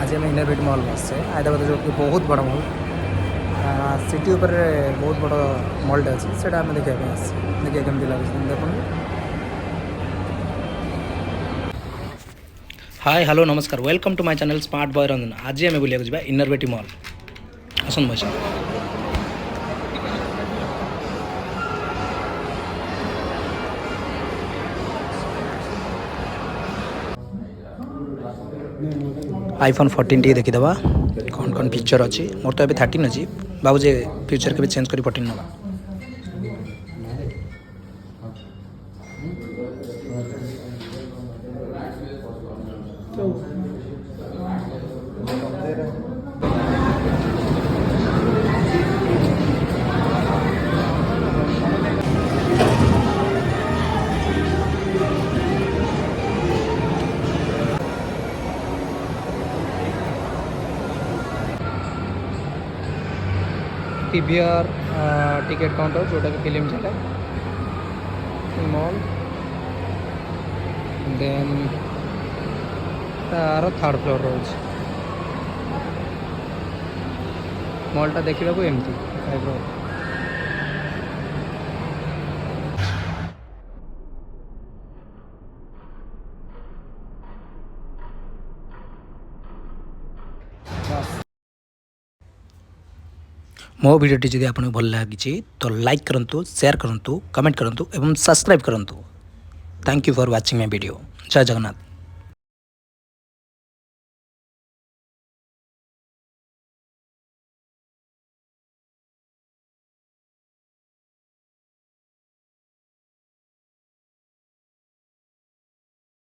आज आम innovate mall बसचे हैदराबाद जो कि बहुत बड़ा मॉल सिटी ऊपर बहुत बड़ा मॉलटे अच्छे से आम देखा देखिए कमी लगे देखो। हाय हेलो नमस्कार welcome to my channel smart boy Ranjan. आज आम बुलाक जा इनरवेटी मॉल आसन बस iPhone 14 टी देखीदे कौन कौन फीचर अच्छी मोर तो अभी 13 अच्छी बाबूजे फ्यूचर के भी चेंज कर 14 ना पीवीआर टिकेट काउंटर जोटा कि फिल्म चले मॉल देन तार थर्ड फ्लोर रोज मॉलटा देखा एमती टाइप मो भिडियोटी जदि आपको भल लगी तो लाइक करूँ, शेयर करूँ, कमेंट करूँ एवं सब्सक्राइब करूँ। Thank you for watching my video. जय जगन्नाथ।